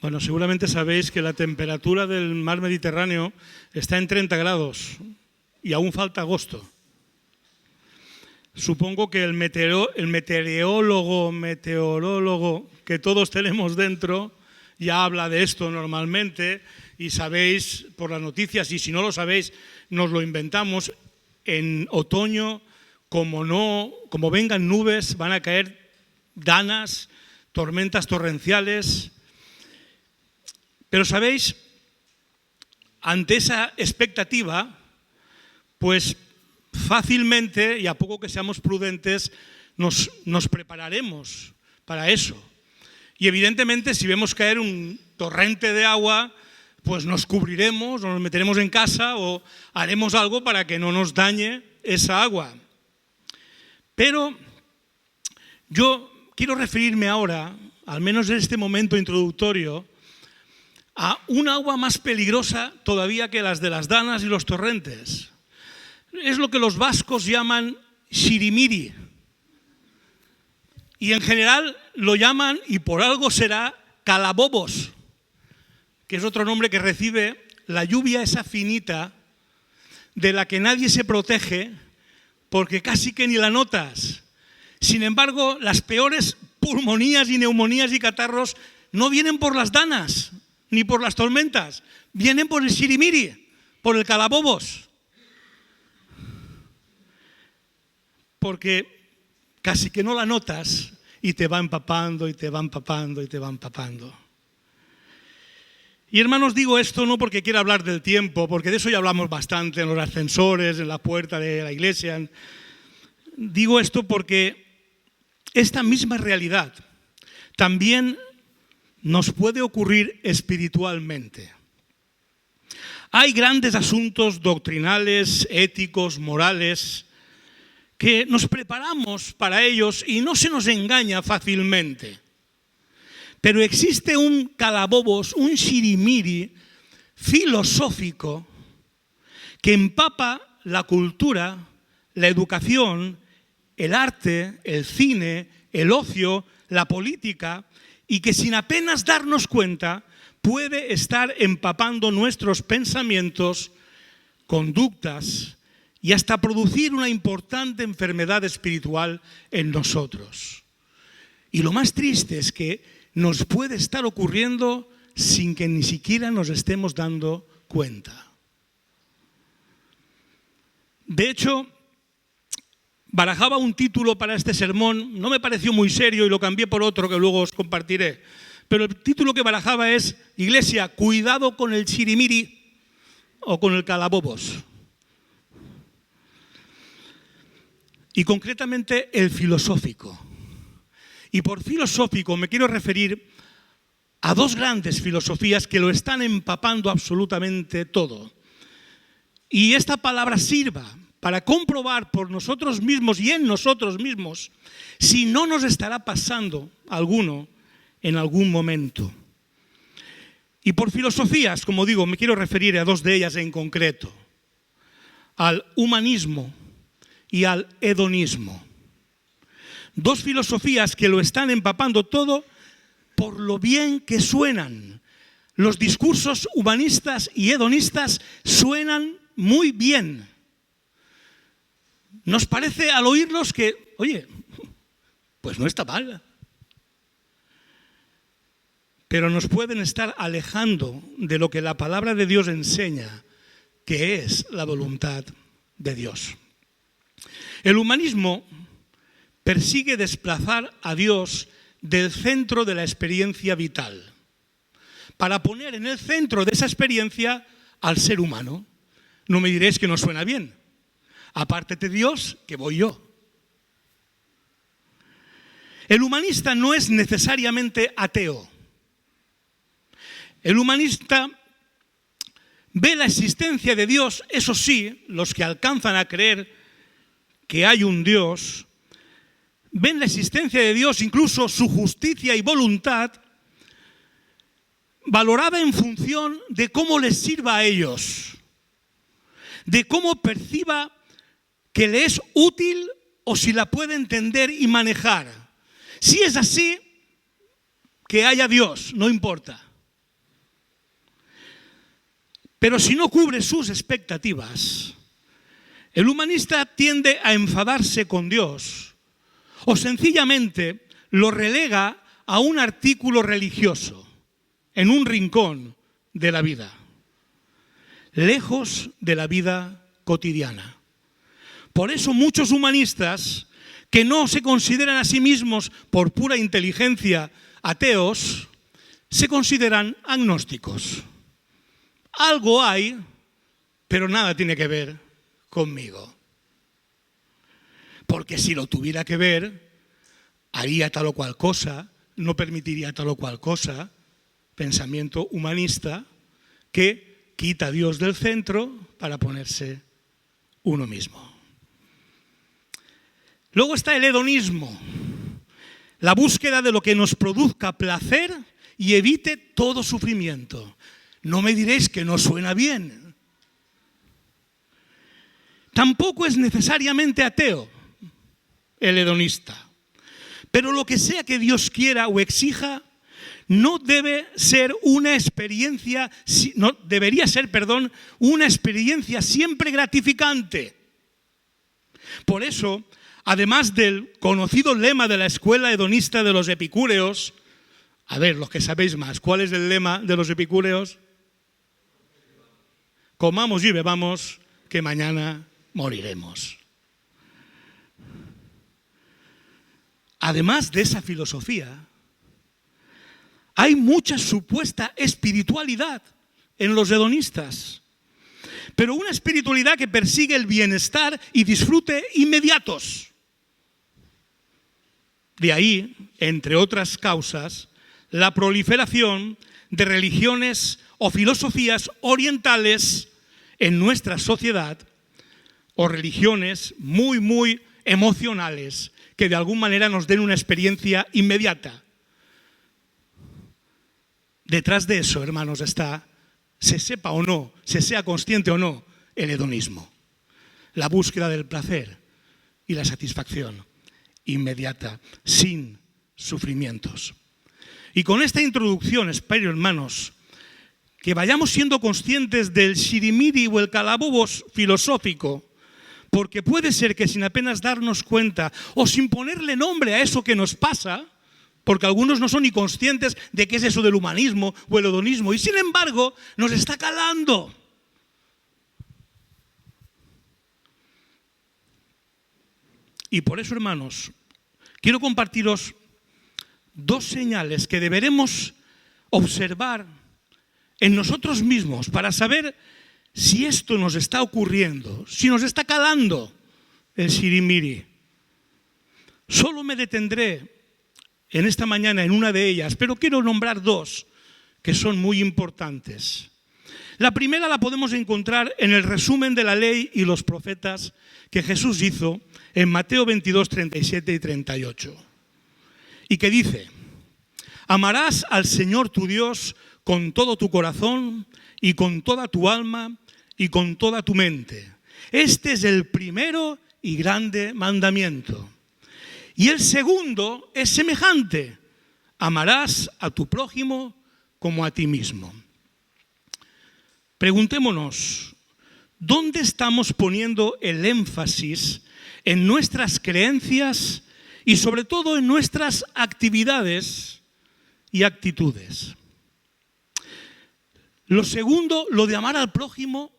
Bueno, seguramente sabéis que la temperatura del mar Mediterráneo está en 30 grados y aún falta agosto. Supongo que el meteorólogo que todos tenemos dentro ya habla de esto normalmente y sabéis por las noticias, y si no lo sabéis, nos lo inventamos. En otoño, como vengan nubes, van a caer danas, tormentas torrenciales. Pero sabéis, ante esa expectativa, pues fácilmente, y a poco que seamos prudentes, nos prepararemos para eso. Y evidentemente, si vemos caer un torrente de agua, pues nos cubriremos, nos meteremos en casa o haremos algo para que no nos dañe esa agua. Pero yo quiero referirme ahora, al menos en este momento introductorio, a un agua más peligrosa todavía que las de las danas y los torrentes. Es lo que los vascos llaman xirimiri. Y en general lo llaman, y por algo será, calabobos, que es otro nombre que recibe la lluvia esa finita de la que nadie se protege porque casi que ni la notas. Sin embargo, las peores pulmonías y neumonías y catarros no vienen por las danas ni por las tormentas, vienen por el xirimiri, por el calabobos. Porque casi que no la notas y te va empapando y te va empapando y te va empapando. Y hermanos, digo esto no porque quiera hablar del tiempo, porque de eso ya hablamos bastante en los ascensores, en la puerta de la iglesia. Digo esto porque esta misma realidad también nos puede ocurrir espiritualmente. Hay grandes asuntos doctrinales, éticos, morales, que nos preparamos para ellos y no se nos engaña fácilmente. Pero existe un calabobos, un xirimiri filosófico que empapa la cultura, la educación, el arte, el cine, el ocio, la política, y que sin apenas darnos cuenta puede estar empapando nuestros pensamientos, conductas y hasta producir una importante enfermedad espiritual en nosotros. Y lo más triste es que nos puede estar ocurriendo sin que ni siquiera nos estemos dando cuenta. De hecho, barajaba un título para este sermón, no me pareció muy serio y lo cambié por otro que luego os compartiré. Pero el título que barajaba es: Iglesia, cuidado con el xirimiri o con el calabobos. Y concretamente el filosófico. Y por filosófico me quiero referir a dos grandes filosofías que lo están empapando absolutamente todo. Y esta palabra sirva para comprobar por nosotros mismos y en nosotros mismos si no nos estará pasando alguno en algún momento. Y por filosofías, como digo, me quiero referir a dos de ellas en concreto: al humanismo y al hedonismo. Dos filosofías que lo están empapando todo por lo bien que suenan. Los discursos humanistas y hedonistas suenan muy bien. Nos parece al oírlos que, oye, pues no está mal. Pero nos pueden estar alejando de lo que la palabra de Dios enseña, que es la voluntad de Dios. El humanismo persigue desplazar a Dios del centro de la experiencia vital, para poner en el centro de esa experiencia al ser humano. No me diréis que no suena bien. Apártate Dios, que voy yo. El humanista no es necesariamente ateo. El humanista ve la existencia de Dios, eso sí, los que alcanzan a creer que hay un Dios, ven la existencia de Dios, incluso su justicia y voluntad, valorada en función de cómo les sirva a ellos, de cómo perciba que le es útil o si la puede entender y manejar. Si es así, que haya Dios, no importa. Pero si no cubre sus expectativas, el humanista tiende a enfadarse con Dios o sencillamente lo relega a un artículo religioso en un rincón de la vida, lejos de la vida cotidiana. Por eso muchos humanistas que no se consideran a sí mismos por pura inteligencia ateos, se consideran agnósticos. Algo hay, pero nada tiene que ver conmigo. Porque si lo tuviera que ver, haría tal o cual cosa, no permitiría tal o cual cosa. Pensamiento humanista que quita a Dios del centro para ponerse uno mismo. Luego está el hedonismo, la búsqueda de lo que nos produzca placer y evite todo sufrimiento. No me diréis que no suena bien. Tampoco es necesariamente ateo el hedonista, pero lo que sea que Dios quiera o exija no debe ser una experiencia, debería ser, una experiencia siempre gratificante. Por eso, además del conocido lema de la escuela hedonista de los epicúreos, a ver, los que sabéis más, ¿cuál es el lema de los epicúreos? Comamos y bebamos, que mañana moriremos. Además de esa filosofía, hay mucha supuesta espiritualidad en los hedonistas, pero una espiritualidad que persigue el bienestar y disfrute inmediatos. De ahí, entre otras causas, la proliferación de religiones o filosofías orientales en nuestra sociedad, o religiones muy emocionales que de alguna manera nos den una experiencia inmediata. Detrás de eso, hermanos, está, se sepa o no, se sea consciente o no, el hedonismo. La búsqueda del placer y la satisfacción inmediata, sin sufrimientos. Y con esta introducción espero, hermanos, que vayamos siendo conscientes del sirimiri o el calabobo filosófico, porque puede ser que sin apenas darnos cuenta o sin ponerle nombre a eso que nos pasa, porque algunos no son ni conscientes de qué es eso del humanismo o el hedonismo, y sin embargo nos está calando. Y por eso, hermanos, quiero compartiros dos señales que deberemos observar en nosotros mismos para saber si esto nos está ocurriendo, si nos está calando el sirimiri. Solo me detendré en esta mañana en una de ellas, pero quiero nombrar dos que son muy importantes. La primera la podemos encontrar en el resumen de la ley y los profetas que Jesús hizo en Mateo 22, 37 y 38. Y que dice: amarás al Señor tu Dios con todo tu corazón y con toda tu alma y con toda tu mente. Este es el primero y grande mandamiento. Y el segundo es semejante: amarás a tu prójimo como a ti mismo. Preguntémonos, ¿dónde estamos poniendo el énfasis en nuestras creencias y sobre todo en nuestras actividades y actitudes? Lo segundo, lo de amar al prójimo,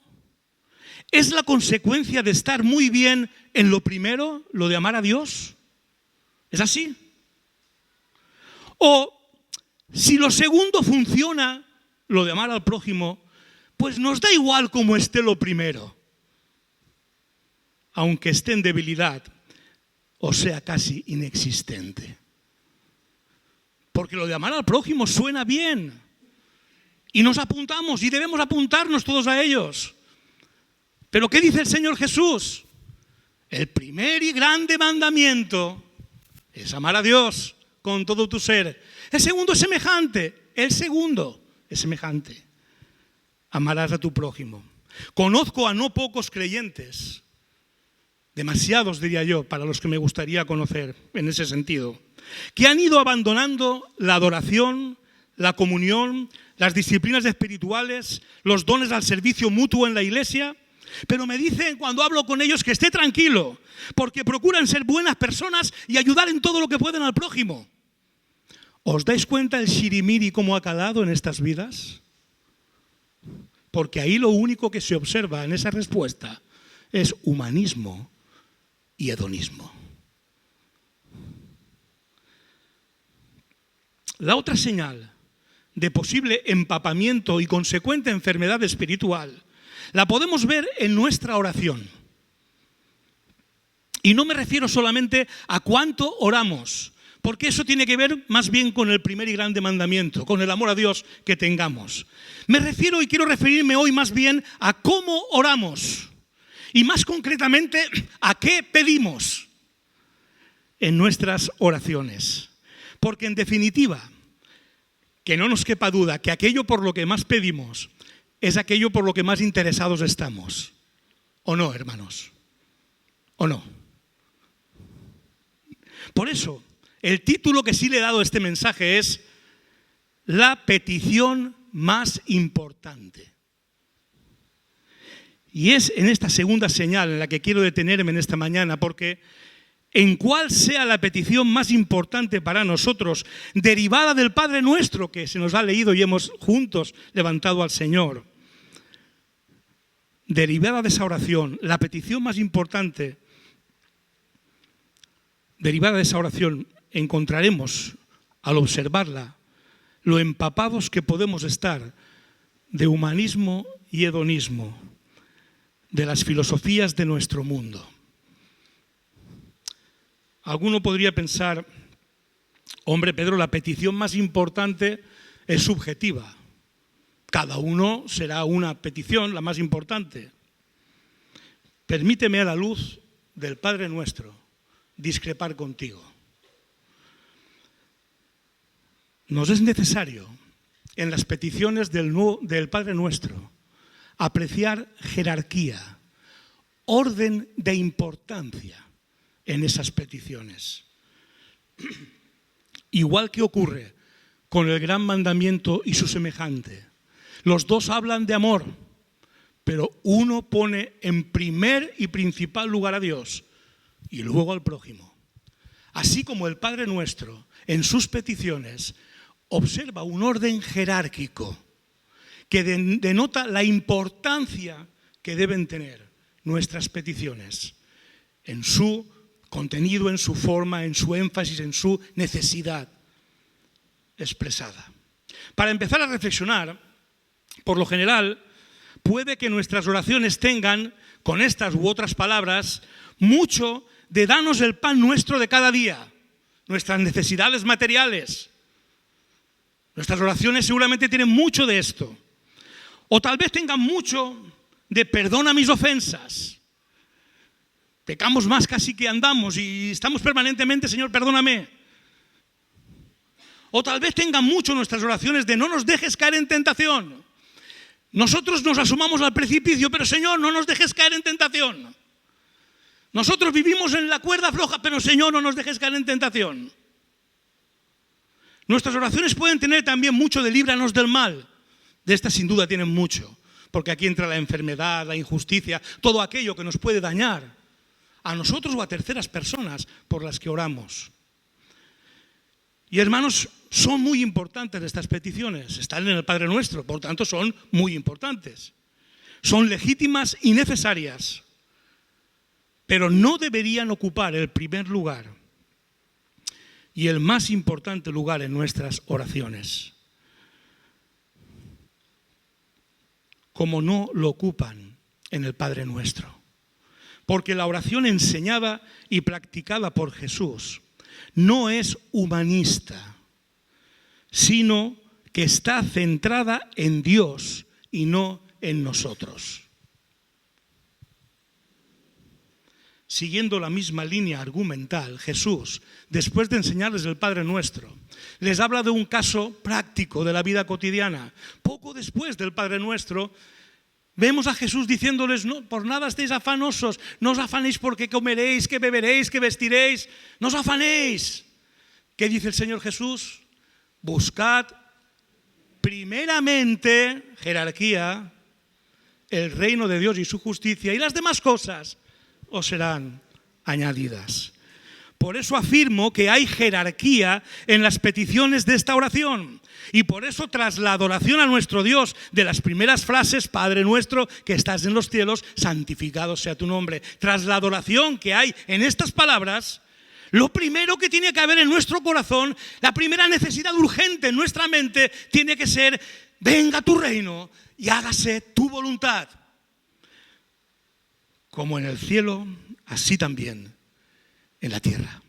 ¿es la consecuencia de estar muy bien en lo primero, lo de amar a Dios? ¿Es así? O si lo segundo funciona, lo de amar al prójimo, pues nos da igual cómo esté lo primero, aunque esté en debilidad o sea casi inexistente. Porque lo de amar al prójimo suena bien y nos apuntamos y debemos apuntarnos todos a ellos. Pero ¿qué dice el Señor Jesús? El primer y grande mandamiento es amar a Dios con todo tu ser. El segundo es semejante. Amarás a tu prójimo. Conozco a no pocos creyentes, demasiados diría yo, para los que me gustaría conocer en ese sentido, que han ido abandonando la adoración la comunión, las disciplinas espirituales, los dones al servicio mutuo en la iglesia. Pero me dicen cuando hablo con ellos que esté tranquilo, porque procuran ser buenas personas y ayudar en todo lo que pueden al prójimo. ¿Os dais cuenta el shirimiri cómo ha calado en estas vidas? Porque ahí lo único que se observa en esa respuesta es humanismo y hedonismo. La otra señal de posible empapamiento y consecuente enfermedad espiritual la podemos ver en nuestra oración. Y no me refiero solamente a cuánto oramos, porque eso tiene que ver más bien con el primer y grande mandamiento, con el amor a Dios que tengamos. Me refiero y quiero referirme hoy más bien a cómo oramos y más concretamente a qué pedimos en nuestras oraciones. Porque en definitiva, que no nos quepa duda que aquello por lo que más pedimos es aquello por lo que más interesados estamos. ¿O no, hermanos? ¿O no? Por eso, el título que sí le he dado a este mensaje es la petición más importante. Y es en esta segunda señal en la que quiero detenerme en esta mañana, porque en cuál sea la petición más importante para nosotros, derivada del Padre Nuestro que se nos ha leído y hemos juntos levantado al Señor, derivada de esa oración, la petición más importante, derivada de esa oración, encontraremos al observarla lo empapados que podemos estar de humanismo y hedonismo, de las filosofías de nuestro mundo. Alguno podría pensar, hombre Pedro, la petición más importante es subjetiva. Cada uno será una petición, la más importante. Permíteme a la luz del Padre Nuestro discrepar contigo. Nos es necesario en las peticiones del Padre Nuestro apreciar jerarquía, orden de importancia en esas peticiones. Igual que ocurre con el gran mandamiento y su semejante. Los dos hablan de amor, pero uno pone en primer y principal lugar a Dios y luego al prójimo. Así como el Padre Nuestro en sus peticiones observa un orden jerárquico que denota la importancia que deben tener nuestras peticiones en su contenido, en su forma, en su énfasis, en su necesidad expresada. Para empezar a reflexionar, por lo general, puede que nuestras oraciones tengan, con estas u otras palabras, mucho de danos el pan nuestro de cada día, nuestras necesidades materiales. Nuestras oraciones seguramente tienen mucho de esto. O tal vez tengan mucho de perdona mis ofensas. Pecamos más casi que andamos y estamos permanentemente, Señor, perdóname. O tal vez tengan mucho nuestras oraciones de no nos dejes caer en tentación. Nosotros nos asomamos al precipicio, pero Señor, no nos dejes caer en tentación. Nosotros vivimos en la cuerda floja, pero Señor, no nos dejes caer en tentación. Nuestras oraciones pueden tener también mucho de líbranos del mal. De estas sin duda tienen mucho, porque aquí entra la enfermedad, la injusticia, todo aquello que nos puede dañar a nosotros o a terceras personas por las que oramos. Y hermanos, son muy importantes estas peticiones, están en el Padre Nuestro, por tanto son muy importantes. Son legítimas y necesarias, pero no deberían ocupar el primer lugar y el más importante lugar en nuestras oraciones, como no lo ocupan en el Padre Nuestro. Porque la oración enseñada y practicada por Jesús no es humanista, sino que está centrada en Dios y no en nosotros. Siguiendo la misma línea argumental, Jesús, después de enseñarles el Padre Nuestro, les habla de un caso práctico de la vida cotidiana. Poco después del Padre Nuestro, vemos a Jesús diciéndoles, no, por nada estéis afanosos, no os afanéis por qué comeréis, qué beberéis, qué vestiréis, no os afanéis. ¿Qué dice el Señor Jesús? Buscad primeramente, jerarquía, el reino de Dios y su justicia, y las demás cosas os serán añadidas. Por eso afirmo que hay jerarquía en las peticiones de esta oración. Y por eso, tras la adoración a nuestro Dios de las primeras frases, Padre nuestro que estás en los cielos, santificado sea tu nombre. Tras la adoración que hay en estas palabras, lo primero que tiene que haber en nuestro corazón, la primera necesidad urgente en nuestra mente, tiene que ser: venga tu reino y hágase tu voluntad. Como en el cielo, así también en la tierra.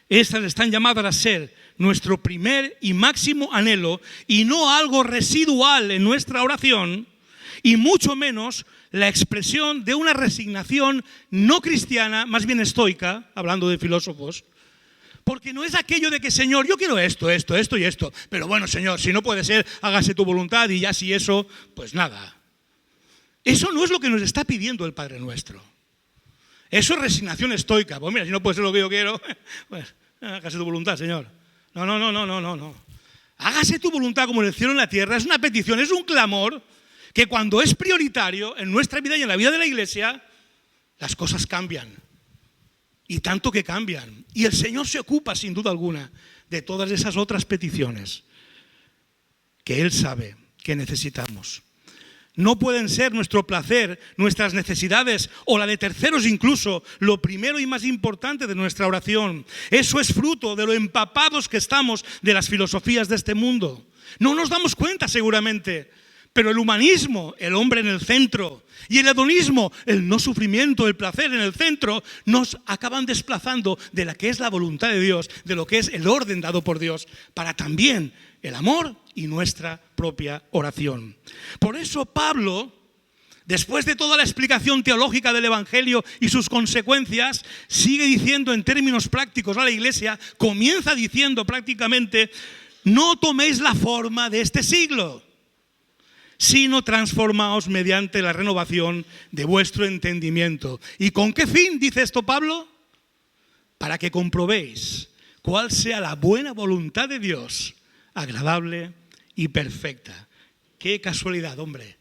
Estas están llamadas a ser nuestro primer y máximo anhelo, y no algo residual en nuestra oración, y mucho menos la expresión de una resignación no cristiana, más bien estoica, hablando de filósofos, porque no es aquello de que, Señor, yo quiero esto y esto, pero bueno, Señor, si no puede ser, hágase tu voluntad, y ya si eso, pues nada. Eso no es lo que nos está pidiendo el Padre Nuestro. Eso es resignación estoica. Pues mira, si no puede ser lo que yo quiero, pues hágase tu voluntad, Señor. No. Hágase tu voluntad como en el cielo y en la tierra. Es una petición, es un clamor que cuando es prioritario en nuestra vida y en la vida de la Iglesia, las cosas cambian. Y tanto que cambian. Y el Señor se ocupa, sin duda alguna, de todas esas otras peticiones que Él sabe que necesitamos. No pueden ser nuestro placer, nuestras necesidades o la de terceros incluso lo primero y más importante de nuestra oración. Eso es fruto de lo empapados que estamos de las filosofías de este mundo. No nos damos cuenta seguramente, pero el humanismo, el hombre en el centro, y el hedonismo, el no sufrimiento, el placer en el centro, nos acaban desplazando de la que es la voluntad de Dios, de lo que es el orden dado por Dios, para también el amor y nuestra propia oración. Por eso Pablo, después de toda la explicación teológica del Evangelio y sus consecuencias, sigue diciendo en términos prácticos a la Iglesia, comienza diciendo prácticamente: no toméis la forma de este siglo, sino transformaos mediante la renovación de vuestro entendimiento. ¿Y con qué fin dice esto Pablo? Para que comprobéis cuál sea la buena voluntad de Dios, agradable y perfecta. ¡Qué casualidad, hombre!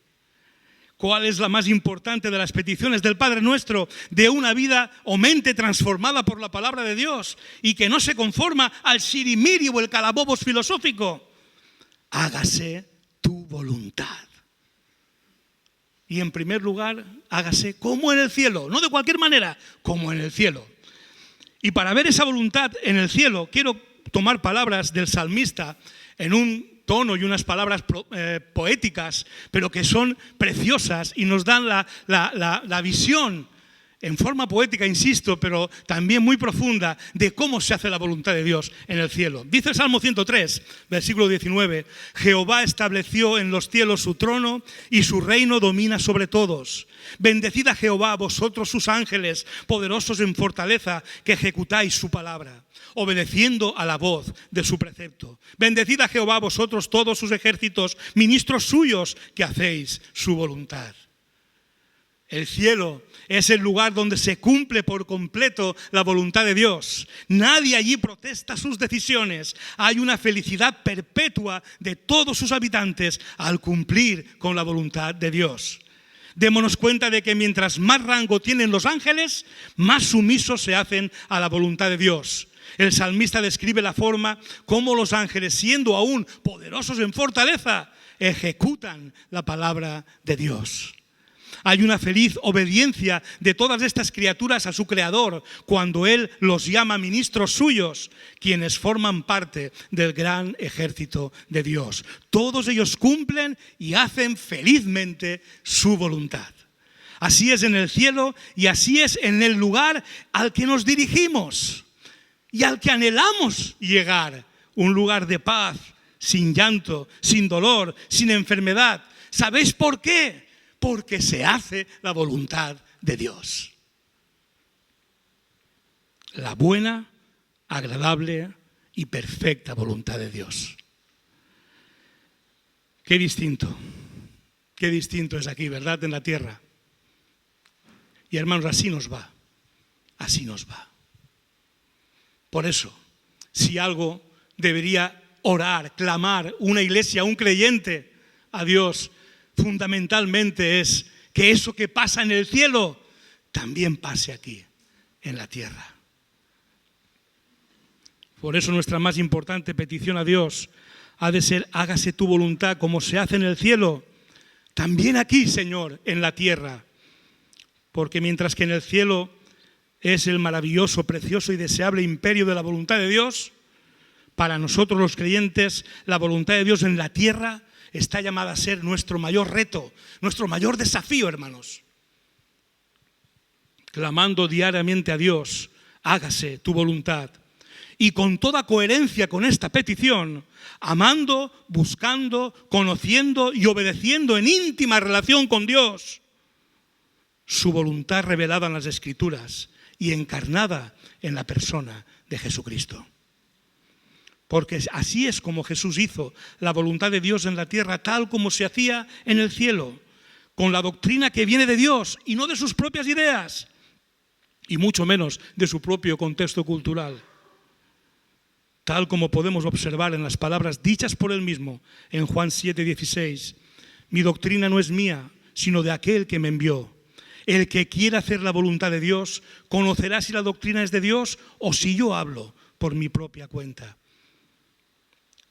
¿Cuál es la más importante de las peticiones del Padre Nuestro? De una vida o mente transformada por la palabra de Dios y que no se conforma al sirimiri o el calabobos filosófico. Hágase tu voluntad. Y en primer lugar, hágase como en el cielo, no de cualquier manera, como en el cielo. Y para ver esa voluntad en el cielo, quiero tomar palabras del salmista en un tono y unas palabras poéticas, pero que son preciosas y nos dan la visión en forma poética, insisto, pero también muy profunda, de cómo se hace la voluntad de Dios en el cielo. Dice el Salmo 103, versículo 19, Jehová estableció en los cielos su trono y su reino domina sobre todos. Bendecid a Jehová, vosotros sus ángeles, poderosos en fortaleza, que ejecutáis su palabra, obedeciendo a la voz de su precepto. Bendecid a Jehová, vosotros todos sus ejércitos, ministros suyos, que hacéis su voluntad. El cielo es el lugar donde se cumple por completo la voluntad de Dios. Nadie allí protesta sus decisiones. Hay una felicidad perpetua de todos sus habitantes al cumplir con la voluntad de Dios. Démonos cuenta de que mientras más rango tienen los ángeles, más sumisos se hacen a la voluntad de Dios. El salmista describe la forma como los ángeles, siendo aún poderosos en fortaleza, ejecutan la palabra de Dios. Hay una feliz obediencia de todas estas criaturas a su Creador cuando Él los llama ministros suyos, quienes forman parte del gran ejército de Dios. Todos ellos cumplen y hacen felizmente su voluntad. Así es en el cielo y así es en el lugar al que nos dirigimos y al que anhelamos llegar. Un lugar de paz, sin llanto, sin dolor, sin enfermedad. ¿Sabéis por qué? Porque se hace la voluntad de Dios. La buena, agradable y perfecta voluntad de Dios. Qué distinto es aquí, ¿verdad? En la tierra. Y hermanos, así nos va. Por eso, si algo debería orar, clamar, una iglesia, un creyente a Dios, fundamentalmente es que eso que pasa en el cielo también pase aquí, en la tierra. Por eso nuestra más importante petición a Dios ha de ser: hágase tu voluntad como se hace en el cielo, también aquí, Señor, en la tierra. Porque mientras que en el cielo es el maravilloso, precioso y deseable imperio de la voluntad de Dios, para nosotros los creyentes, la voluntad de Dios en la tierra está llamada a ser nuestro mayor reto, nuestro mayor desafío, hermanos. Clamando diariamente a Dios: hágase tu voluntad. Y con toda coherencia con esta petición, amando, buscando, conociendo y obedeciendo en íntima relación con Dios, su voluntad revelada en las Escrituras y encarnada en la persona de Jesucristo. Porque así es como Jesús hizo la voluntad de Dios en la tierra, tal como se hacía en el cielo, con la doctrina que viene de Dios y no de sus propias ideas, y mucho menos de su propio contexto cultural. Tal como podemos observar en las palabras dichas por él mismo en Juan 7:16. Mi doctrina no es mía, sino de aquel que me envió. El que quiera hacer la voluntad de Dios conocerá si la doctrina es de Dios o si yo hablo por mi propia cuenta.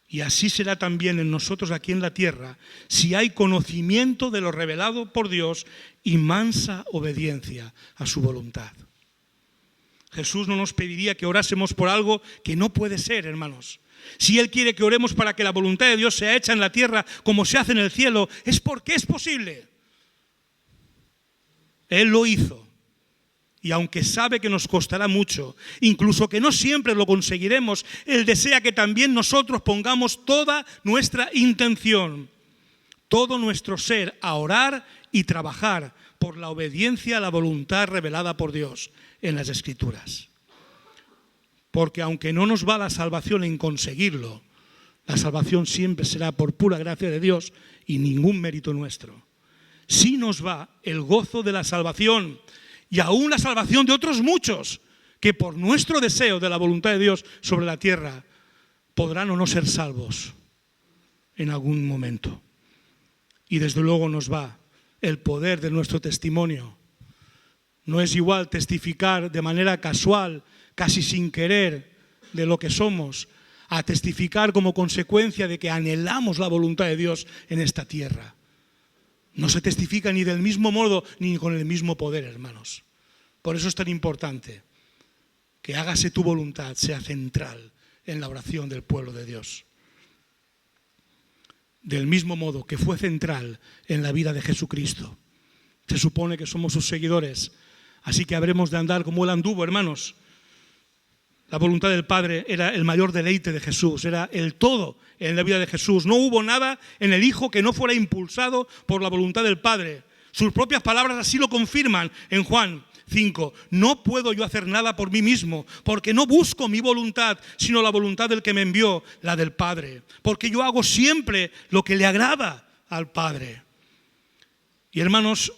Y así será también en nosotros aquí en la tierra, si hay conocimiento de lo revelado por Dios y mansa obediencia a su voluntad. Jesús no nos pediría que orásemos por algo que no puede ser, hermanos. Si Él quiere que oremos para que la voluntad de Dios sea hecha en la tierra como se hace en el cielo, es porque es posible. Él lo hizo. Y aunque sabe que nos costará mucho, incluso que no siempre lo conseguiremos, Él desea que también nosotros pongamos toda nuestra intención, todo nuestro ser a orar y trabajar por la obediencia a la voluntad revelada por Dios en las Escrituras. Porque aunque no nos va la salvación en conseguirlo, la salvación siempre será por pura gracia de Dios y ningún mérito nuestro. Sí nos va el gozo de la salvación y aún la salvación de otros muchos que por nuestro deseo de la voluntad de Dios sobre la tierra podrán o no ser salvos en algún momento. Y desde luego nos va el poder de nuestro testimonio. No es igual testificar de manera casual, casi sin querer, de lo que somos, a testificar como consecuencia de que anhelamos la voluntad de Dios en esta tierra. No se testifica ni del mismo modo ni con el mismo poder, hermanos. Por eso es tan importante que hágase tu voluntad sea central en la oración del pueblo de Dios. Del mismo modo que fue central en la vida de Jesucristo. Se supone que somos sus seguidores, así que habremos de andar como Él anduvo, hermanos. La voluntad del Padre era el mayor deleite de Jesús, era el todo en la vida de Jesús. No hubo nada en el Hijo que no fuera impulsado por la voluntad del Padre. Sus propias palabras así lo confirman en Juan 5. No puedo yo hacer nada por mí mismo, porque no busco mi voluntad, sino la voluntad del que me envió, la del Padre. Porque yo hago siempre lo que le agrada al Padre. Y hermanos,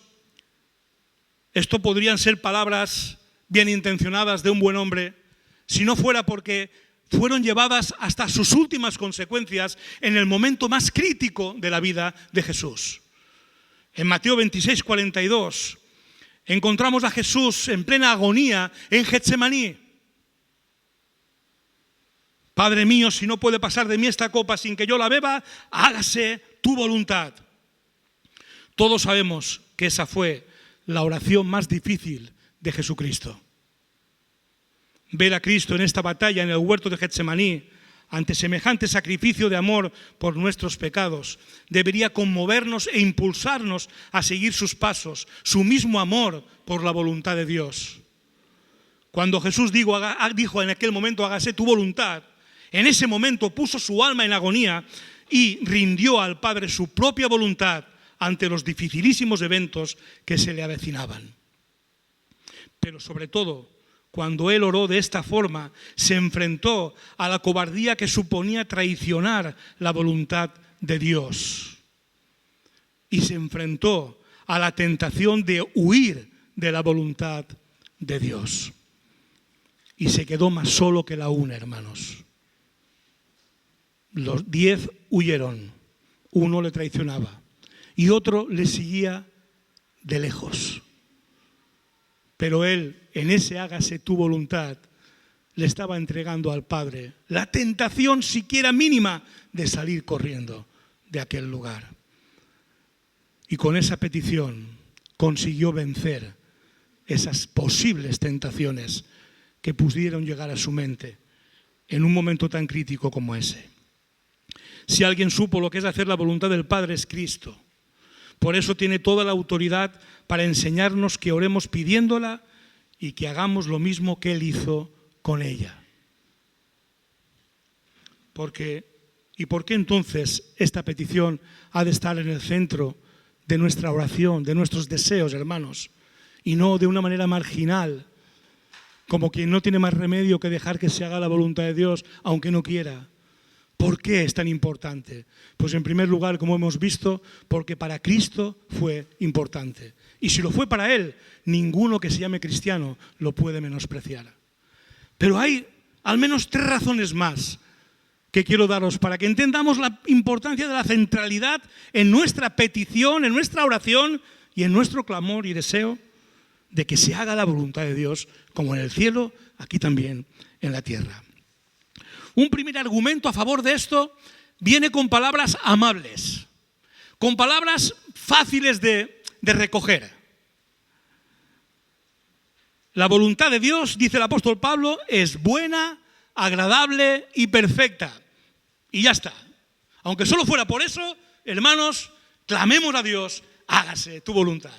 esto podrían ser palabras bien intencionadas de un buen hombre, si no fuera porque fueron llevadas hasta sus últimas consecuencias en el momento más crítico de la vida de Jesús. En Mateo 26:42 encontramos a Jesús en plena agonía en Getsemaní. Padre mío, si no puede pasar de mí esta copa sin que yo la beba, hágase tu voluntad. Todos sabemos que esa fue la oración más difícil de Jesucristo. Ver a Cristo en esta batalla en el huerto de Getsemaní, ante semejante sacrificio de amor por nuestros pecados, debería conmovernos e impulsarnos a seguir sus pasos, su mismo amor por la voluntad de Dios. Cuando Jesús dijo en aquel momento, hágase tu voluntad, en ese momento puso su alma en agonía y rindió al Padre su propia voluntad ante los dificilísimos eventos que se le avecinaban. Pero sobre todo, cuando Él oró de esta forma, se enfrentó a la cobardía que suponía traicionar la voluntad de Dios. Y se enfrentó a la tentación de huir de la voluntad de Dios. Y se quedó más solo que la una, hermanos. Los 10 huyeron, uno le traicionaba y otro le seguía de lejos. Pero él, en ese hágase tu voluntad, le estaba entregando al Padre la tentación siquiera mínima de salir corriendo de aquel lugar. Y con esa petición consiguió vencer esas posibles tentaciones que pudieron llegar a su mente en un momento tan crítico como ese. Si alguien supo lo que es hacer la voluntad del Padre, es Cristo. Por eso tiene toda la autoridad para enseñarnos que oremos pidiéndola y que hagamos lo mismo que Él hizo con ella. ¿Y por qué entonces esta petición ha de estar en el centro de nuestra oración, de nuestros deseos, hermanos? Y no de una manera marginal, como quien no tiene más remedio que dejar que se haga la voluntad de Dios, aunque no quiera. ¿Por qué es tan importante? Pues en primer lugar, como hemos visto, porque para Cristo fue importante. Y si lo fue para Él, ninguno que se llame cristiano lo puede menospreciar. Pero hay al menos 3 razones más que quiero daros para que entendamos la importancia de la centralidad en nuestra petición, en nuestra oración y en nuestro clamor y deseo de que se haga la voluntad de Dios, como en el cielo, aquí también en la tierra. Un primer argumento a favor de esto viene con palabras amables, con palabras fáciles de recoger. La voluntad de Dios, dice el apóstol Pablo, es buena, agradable y perfecta. Y ya está. Aunque solo fuera por eso, hermanos, clamemos a Dios, hágase tu voluntad.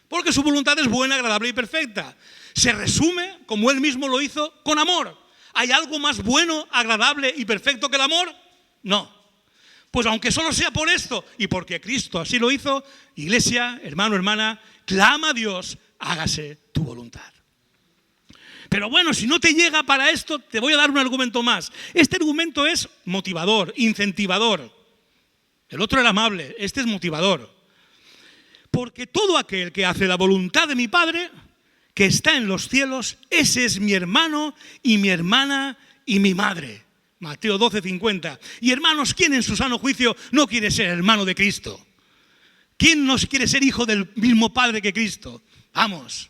Porque su voluntad es buena, agradable y perfecta. Se resume, como Él mismo lo hizo, con amor. ¿Hay algo más bueno, agradable y perfecto que el amor? No. Pues aunque solo sea por esto y porque Cristo así lo hizo, iglesia, hermano, hermana, clama a Dios, hágase tu voluntad. Pero bueno, si no te llega para esto, te voy a dar un argumento más. Este argumento es motivador, incentivador. El otro era amable, este es motivador. Porque todo aquel que hace la voluntad de mi Padre, que está en los cielos, ese es mi hermano y mi hermana y mi madre. Mateo 12:50. Y hermanos, ¿quién en su sano juicio no quiere ser hermano de Cristo? ¿Quién no quiere ser hijo del mismo Padre que Cristo? Vamos.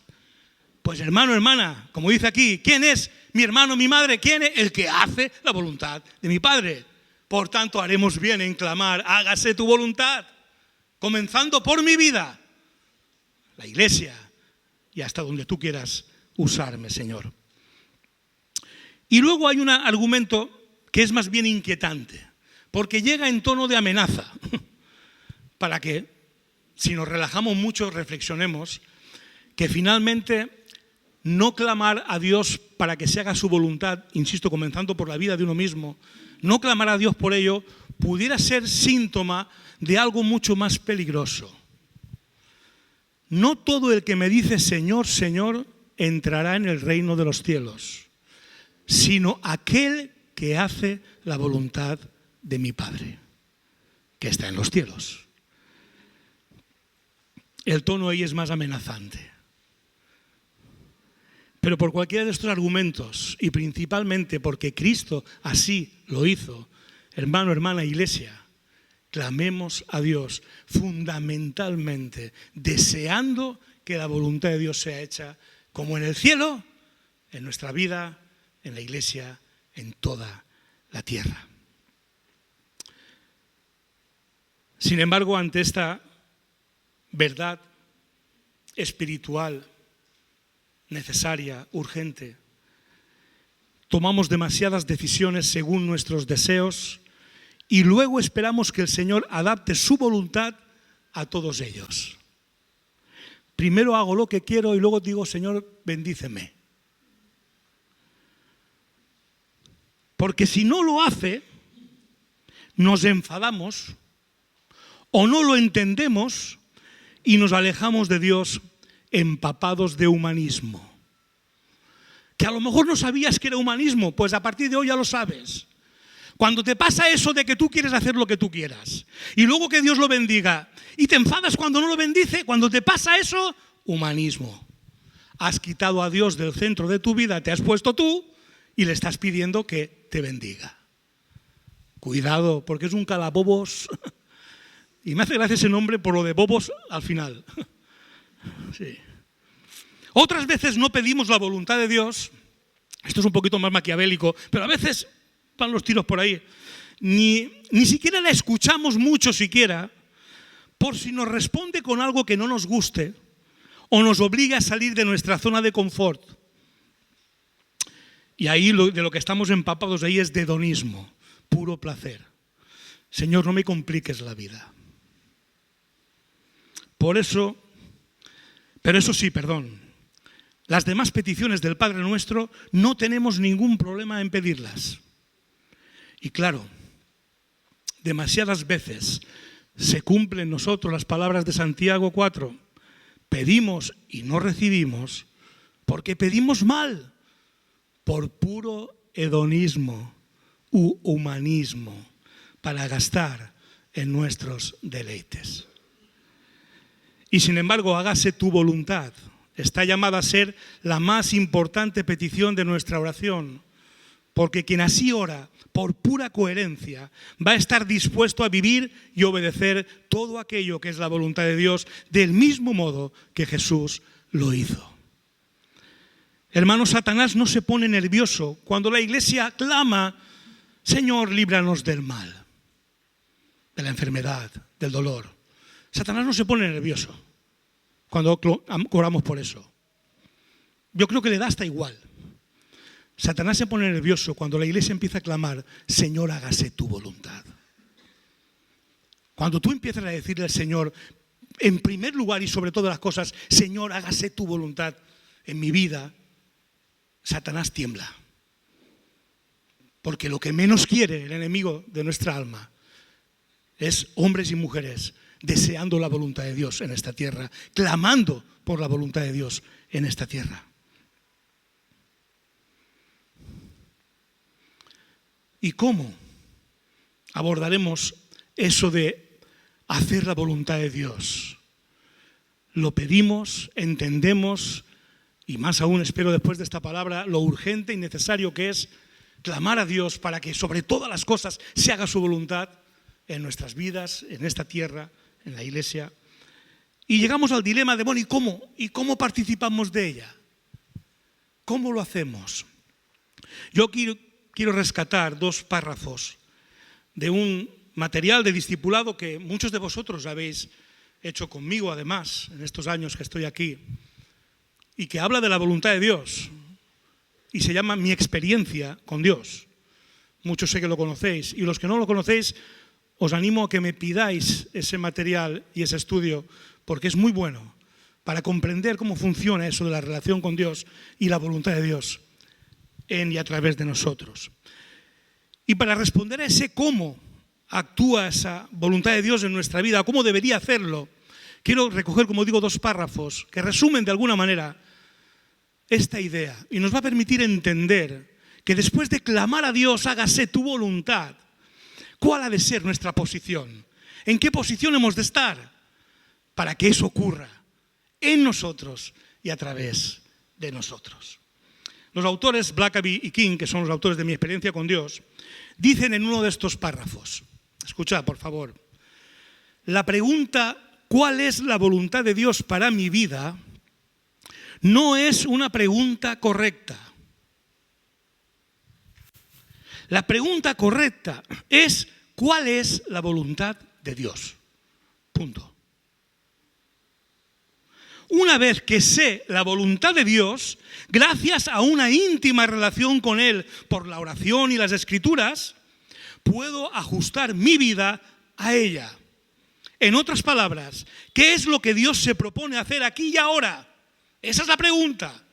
Pues hermano, hermana, como dice aquí, ¿quién es mi hermano, mi madre? ¿Quién es? El que hace la voluntad de mi Padre. Por tanto, haremos bien en clamar, hágase tu voluntad, comenzando por mi vida, la iglesia, y hasta donde tú quieras usarme, Señor. Y luego hay un argumento que es más bien inquietante, porque llega en tono de amenaza, para que, si nos relajamos mucho, reflexionemos, que finalmente no clamar a Dios para que se haga su voluntad, insisto, comenzando por la vida de uno mismo, no clamar a Dios por ello, pudiera ser síntoma de algo mucho más peligroso. No todo el que me dice Señor, Señor, entrará en el reino de los cielos, sino aquel que hace la voluntad de mi Padre, que está en los cielos. El tono ahí es más amenazante. Pero por cualquiera de estos argumentos, y principalmente porque Cristo así lo hizo, hermano, hermana, iglesia, clamemos a Dios fundamentalmente, deseando que la voluntad de Dios sea hecha como en el cielo, en nuestra vida, en la iglesia, en toda la tierra. Sin embargo, ante esta verdad espiritual necesaria, urgente, tomamos demasiadas decisiones según nuestros deseos y luego esperamos que el Señor adapte su voluntad a todos ellos. Primero hago lo que quiero y luego digo, Señor, bendíceme. Porque si no lo hace, nos enfadamos o no lo entendemos y nos alejamos de Dios empapados de humanismo. Que a lo mejor no sabías que era humanismo, pues a partir de hoy ya lo sabes. Cuando te pasa eso de que tú quieres hacer lo que tú quieras y luego que Dios lo bendiga y te enfadas cuando no lo bendice, cuando te pasa eso, humanismo. Has quitado a Dios del centro de tu vida, te has puesto tú y le estás pidiendo que te bendiga. Cuidado, porque es un calabobos. Y me hace gracia ese nombre por lo de bobos al final. Sí. Otras veces no pedimos la voluntad de Dios. Esto es un poquito más maquiavélico, pero a veces van los tiros por ahí. Ni siquiera la escuchamos mucho siquiera, por si nos responde con algo que no nos guste o nos obliga a salir de nuestra zona de confort. Y ahí de lo que estamos empapados ahí es de hedonismo, puro placer. Señor, no me compliques la vida. Por eso, pero eso sí, las demás peticiones del Padre Nuestro no tenemos ningún problema en pedirlas. Y claro, demasiadas veces se cumplen en nosotros las palabras de Santiago 4. Pedimos y no recibimos porque pedimos mal, por puro hedonismo u humanismo, para gastar en nuestros deleites. Y sin embargo, hágase tu voluntad. Está llamada a ser la más importante petición de nuestra oración, porque quien así ora, por pura coherencia, va a estar dispuesto a vivir y obedecer todo aquello que es la voluntad de Dios, del mismo modo que Jesús lo hizo. Hermano, Satanás no se pone nervioso cuando la iglesia clama: Señor, líbranos del mal, de la enfermedad, del dolor. Satanás no se pone nervioso cuando oramos por eso. Yo creo que le da hasta igual. Satanás se pone nervioso cuando la iglesia empieza a clamar: Señor, hágase tu voluntad. Cuando tú empiezas a decirle al Señor, en primer lugar y sobre todas las cosas, Señor, hágase tu voluntad en mi vida, Satanás tiembla. Porque lo que menos quiere el enemigo de nuestra alma es hombres y mujeres deseando la voluntad de Dios en esta tierra, clamando por la voluntad de Dios en esta tierra. ¿Y cómo abordaremos eso de hacer la voluntad de Dios? Lo pedimos, entendemos, y más aún espero después de esta palabra, lo urgente y necesario que es clamar a Dios para que sobre todas las cosas se haga su voluntad en nuestras vidas, en esta tierra, en la iglesia. Y llegamos al dilema de, bueno, ¿y cómo participamos de ella? ¿Cómo lo hacemos? Yo quiero rescatar 2 párrafos de un material de discipulado que muchos de vosotros habéis hecho conmigo, además, en estos años que estoy aquí, y que habla de la voluntad de Dios, y se llama Mi experiencia con Dios. Muchos sé que lo conocéis, y los que no lo conocéis, os animo a que me pidáis ese material y ese estudio, porque es muy bueno para comprender cómo funciona eso de la relación con Dios y la voluntad de Dios en y a través de nosotros. Y para responder a ese cómo actúa esa voluntad de Dios en nuestra vida, cómo debería hacerlo, quiero recoger, como digo, 2 párrafos que resumen de alguna manera esta idea y nos va a permitir entender que después de clamar a Dios, hágase tu voluntad, ¿cuál ha de ser nuestra posición? ¿En qué posición hemos de estar para que eso ocurra en nosotros y a través de nosotros? Los autores Blackaby y King, que son los autores de Mi experiencia con Dios, dicen en uno de estos párrafos, escuchad por favor, la pregunta ¿cuál es la voluntad de Dios para mi vida? No es una pregunta correcta. La pregunta correcta es ¿cuál es la voluntad de Dios? Punto. Una vez que sé la voluntad de Dios, gracias a una íntima relación con Él por la oración y las Escrituras, puedo ajustar mi vida a ella. En otras palabras, ¿qué es lo que Dios se propone hacer aquí y ahora? Esa es la pregunta.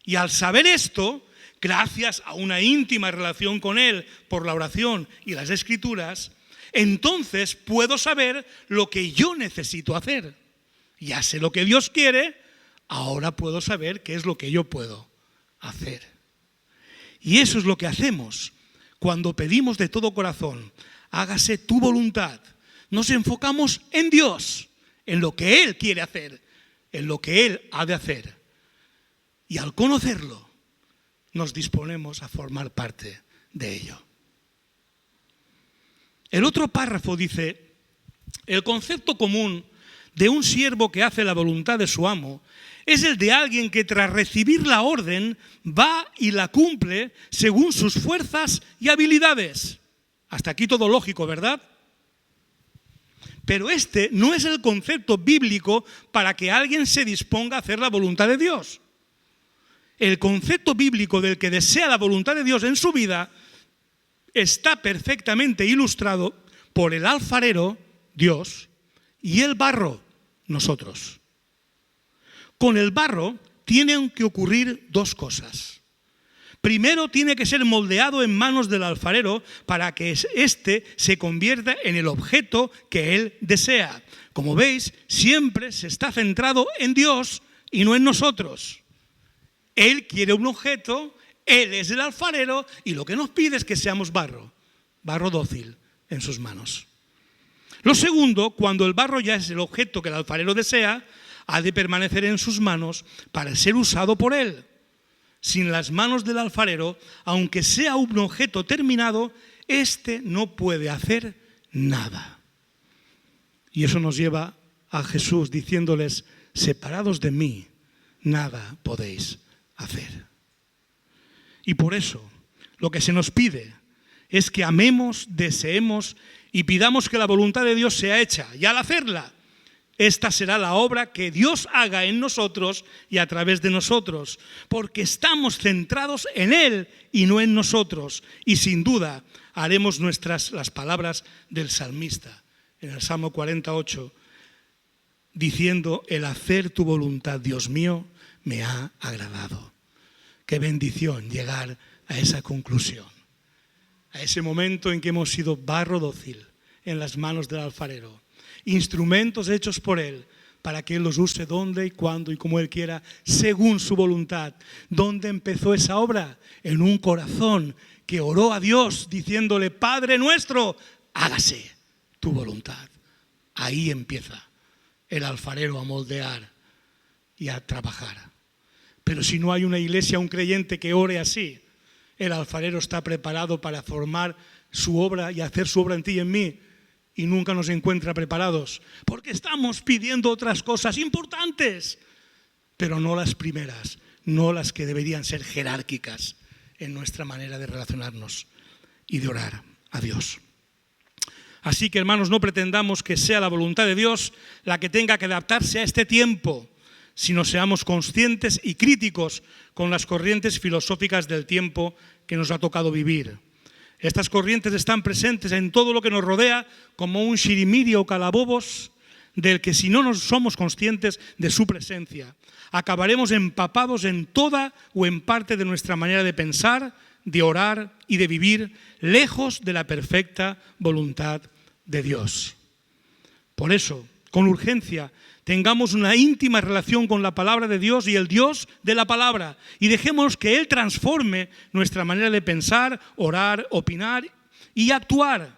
Y al saber esto, gracias a una íntima relación con Él por la oración y las Escrituras, entonces puedo saber lo que yo necesito hacer. Ya sé lo que Dios quiere, ahora puedo saber qué es lo que yo puedo hacer. Y eso es lo que hacemos cuando pedimos de todo corazón, hágase tu voluntad. Nos enfocamos en Dios, en lo que Él quiere hacer, en lo que Él ha de hacer. Y al conocerlo, nos disponemos a formar parte de ello. El otro párrafo dice, el concepto común de un siervo que hace la voluntad de su amo es el de alguien que tras recibir la orden va y la cumple según sus fuerzas y habilidades. Hasta aquí todo lógico, ¿verdad? Pero este no es el concepto bíblico para que alguien se disponga a hacer la voluntad de Dios. El concepto bíblico del que desea la voluntad de Dios en su vida está perfectamente ilustrado por el alfarero, Dios, y el barro, nosotros. Con el barro tienen que ocurrir dos cosas. Primero, tiene que ser moldeado en manos del alfarero para que éste se convierta en el objeto que él desea. Como veis, siempre se está centrado en Dios y no en nosotros. Él quiere un objeto, Él es el alfarero y lo que nos pide es que seamos barro dócil en sus manos. Lo segundo, cuando el barro ya es el objeto que el alfarero desea, ha de permanecer en sus manos para ser usado por Él. Sin las manos del alfarero, aunque sea un objeto terminado, éste no puede hacer nada. Y eso nos lleva a Jesús diciéndoles, separados de mí, nada podéis hacer. Y por eso, lo que se nos pide es que amemos, deseemos y pidamos que la voluntad de Dios sea hecha. Y al hacerla, esta será la obra que Dios haga en nosotros y a través de nosotros, porque estamos centrados en Él y no en nosotros. Y sin duda haremos las palabras del salmista en el Salmo 48, diciendo, el hacer tu voluntad, Dios mío, me ha agradado. Qué bendición llegar a esa conclusión, a ese momento en que hemos sido barro dócil en las manos del alfarero, instrumentos hechos por Él, para que Él los use donde y cuando y como Él quiera, según su voluntad. ¿Dónde empezó esa obra? En un corazón que oró a Dios diciéndole, Padre nuestro, hágase tu voluntad. Ahí empieza el alfarero a moldear y a trabajar. Pero si no hay una iglesia, un creyente que ore así, el alfarero está preparado para formar su obra y hacer su obra en ti y en mí, y nunca nos encuentra preparados, porque estamos pidiendo otras cosas importantes, pero no las primeras, no las que deberían ser jerárquicas en nuestra manera de relacionarnos y de orar a Dios. Así que, hermanos, no pretendamos que sea la voluntad de Dios la que tenga que adaptarse a este tiempo, sino seamos conscientes y críticos con las corrientes filosóficas del tiempo que nos ha tocado vivir. Estas corrientes están presentes en todo lo que nos rodea como un sirimiri o calabobos del que si no nos somos conscientes de su presencia, acabaremos empapados en toda o en parte de nuestra manera de pensar, de orar y de vivir lejos de la perfecta voluntad de Dios. Por eso, con urgencia, tengamos una íntima relación con la palabra de Dios y el Dios de la palabra y dejemos que Él transforme nuestra manera de pensar, orar, opinar y actuar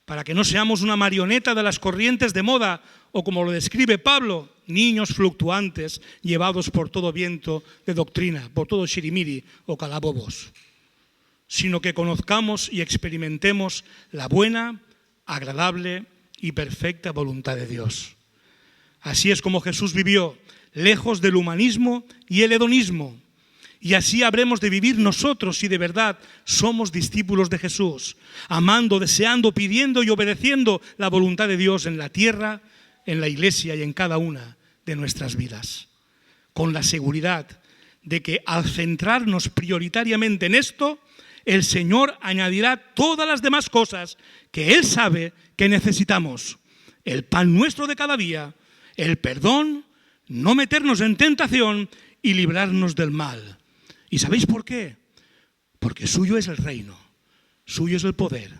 para que no seamos una marioneta de las corrientes de moda o, como lo describe Pablo, niños fluctuantes llevados por todo viento de doctrina, por todo sirimiri o calabobos, sino que conozcamos y experimentemos la buena, agradable y perfecta voluntad de Dios. Así es como Jesús vivió, lejos del humanismo y el hedonismo. Y así habremos de vivir nosotros si de verdad somos discípulos de Jesús, amando, deseando, pidiendo y obedeciendo la voluntad de Dios en la tierra, en la iglesia y en cada una de nuestras vidas. Con la seguridad de que al centrarnos prioritariamente en esto, el Señor añadirá todas las demás cosas que Él sabe que necesitamos. El pan nuestro de cada día, el perdón, no meternos en tentación y librarnos del mal. ¿Y sabéis por qué? Porque suyo es el reino, suyo es el poder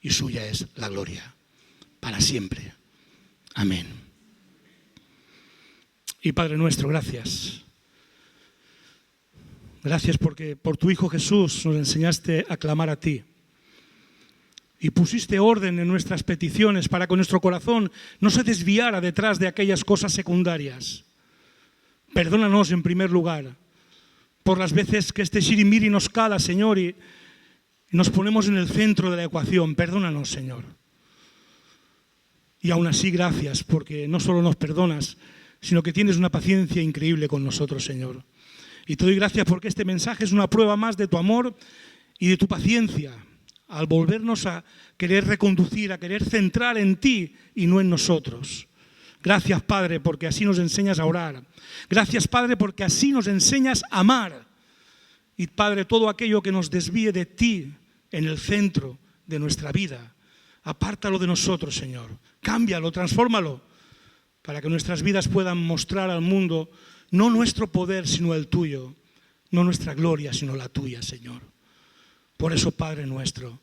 y suya es la gloria, para siempre. Amén. Y Padre nuestro, gracias. Gracias porque por tu Hijo Jesús nos enseñaste a clamar a ti. Y pusiste orden en nuestras peticiones para que nuestro corazón no se desviara detrás de aquellas cosas secundarias. Perdónanos en primer lugar por las veces que este sirimiri nos cala, Señor, y nos ponemos en el centro de la ecuación. Perdónanos, Señor. Y aún así, gracias, porque no solo nos perdonas, sino que tienes una paciencia increíble con nosotros, Señor. Y te doy gracias porque este mensaje es una prueba más de tu amor y de tu paciencia, al volvernos a querer reconducir, a querer centrar en ti y no en nosotros. Gracias, Padre, porque así nos enseñas a orar. Gracias, Padre, porque así nos enseñas a amar. Y, Padre, todo aquello que nos desvíe de ti en el centro de nuestra vida, apártalo de nosotros, Señor. Cámbialo, transfórmalo, para que nuestras vidas puedan mostrar al mundo no nuestro poder, sino el tuyo. No nuestra gloria, sino la tuya, Señor. Por eso, Padre nuestro,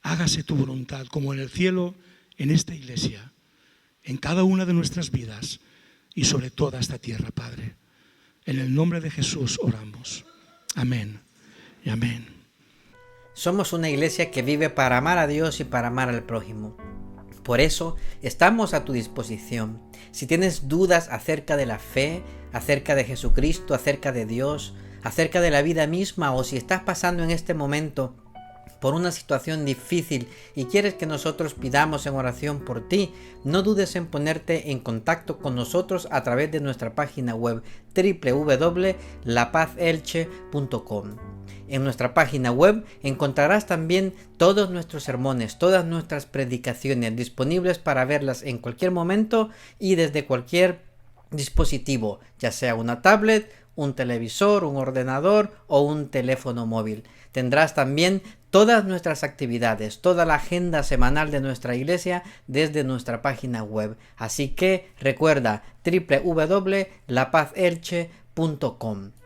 hágase tu voluntad, como en el cielo, en esta iglesia, en cada una de nuestras vidas y sobre toda esta tierra, Padre. En el nombre de Jesús oramos. Amén y amén. Somos una iglesia que vive para amar a Dios y para amar al prójimo. Por eso estamos a tu disposición. Si tienes dudas acerca de la fe, acerca de Jesucristo, acerca de Dios, acerca de la vida misma, o si estás pasando en este momento por una situación difícil y quieres que nosotros pidamos en oración por ti, no dudes en ponerte en contacto con nosotros a través de nuestra página web www.lapazelche.com. En nuestra página web encontrarás también todos nuestros sermones, todas nuestras predicaciones disponibles para verlas en cualquier momento y desde cualquier dispositivo, ya sea una tablet, un televisor, un ordenador o un teléfono móvil. Tendrás también todas nuestras actividades, toda la agenda semanal de nuestra iglesia desde nuestra página web. Así que recuerda www.lapazelche.com.